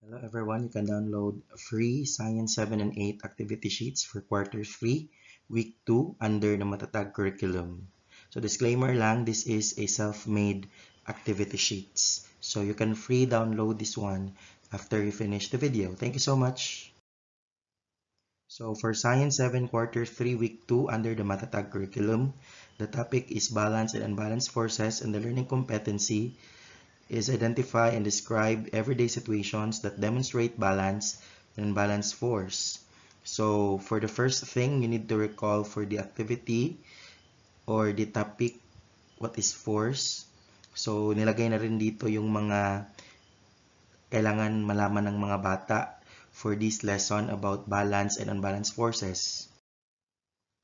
Hello everyone, you can download free Science 7 and 8 activity sheets for quarter 3, week 2 under the Matatag curriculum. So disclaimer lang, this is a self-made activity sheets. So you can free download this one after you finish the video. Thank you so much. So for Science 7 quarter 3, week 2 under the Matatag curriculum, the topic is balance and unbalanced forces, and the learning competency is identify and describe everyday situations that demonstrate balance and balanced force. So for the first thing, you need to recall for the activity or the topic, what is force. So nilagay na rin dito yung mga kailangan malaman ng mga bata for this lesson about balance and unbalanced forces.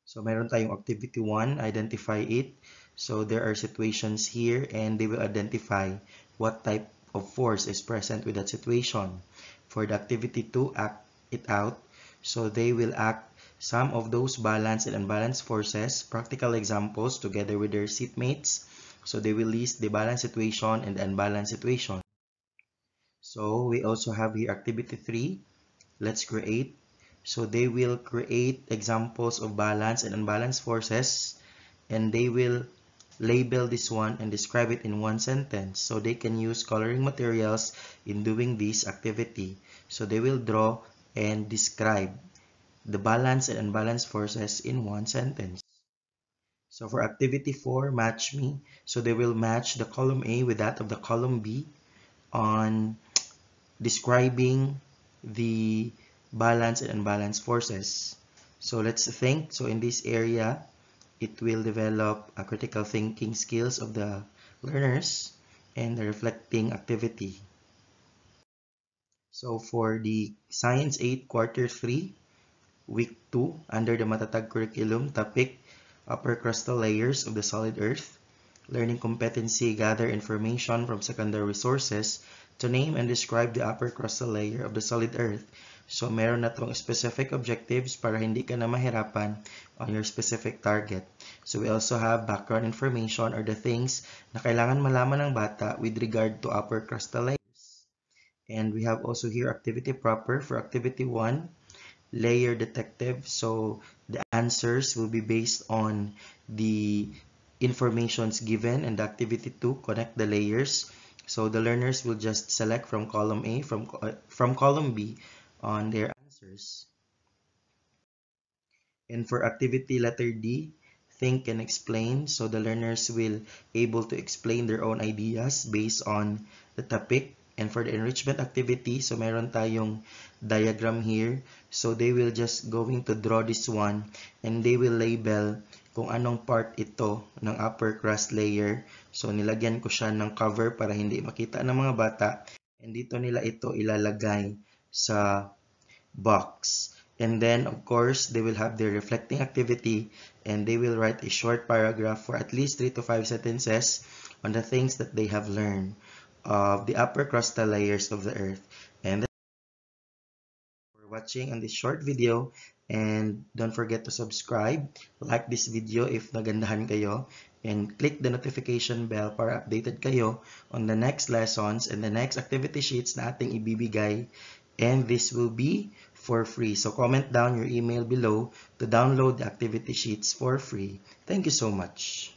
So meron tayong activity 1, identify it. So there are situations here and they will identify what type of force is present with that situation. For the activity 2, act it out. So they will act some of those balanced and unbalanced forces, practical examples together with their seatmates. So they will list the balanced situation and the unbalanced situation. So we also have here activity 3, let's create. So they will create examples of balanced and unbalanced forces, and they will label this one and describe it in one sentence. So they can use coloring materials in doing this activity. So they will draw and describe the balanced and unbalanced forces in one sentence. So for activity 4, match me. So they will match the column A with that of the column B on describing the balance and unbalanced forces. So let's think. So in this area, it will develop a critical thinking skills of the learners and the reflecting activity. So for the Science 8 quarter 3, week 2 under the Matatag curriculum, topic upper crustal layers of the solid earth. Learning competency, gather information from secondary sources to name and describe the upper crustal layer of the solid earth. So meron na tong specific objectives para hindi ka na mahirapan on your specific target. So we also have background information or the things na kailangan malaman ng bata with regard to upper crustal layers. And we have also here activity proper for activity 1, layer detective. So the answers will be based on the informations given, and the activity 2, connect the layers. So the learners will just select from column A, from column B on their answers. And for activity letter D, think and explain. So the learners will able to explain their own ideas based on the topic. And for the enrichment activity, so meron tayong diagram here. So they will just going to draw this one and they will label kung anong part ito ng upper crust layer. So nilagyan ko siya ng cover para hindi makita ng mga bata. And dito nila ito ilalagay sa box. And then, of course, they will have their reflecting activity and they will write a short paragraph for at least 3 to 5 sentences on the things that they have learned of the upper crustal layers of the earth. And for watching on this short video, and don't forget to subscribe, like this video if nagandahan kayo, and click the notification bell para updated kayo on the next lessons and the next activity sheets na ating ibibigay. And this will be for free. So comment down your email below to download the activity sheets for free. Thank you so much.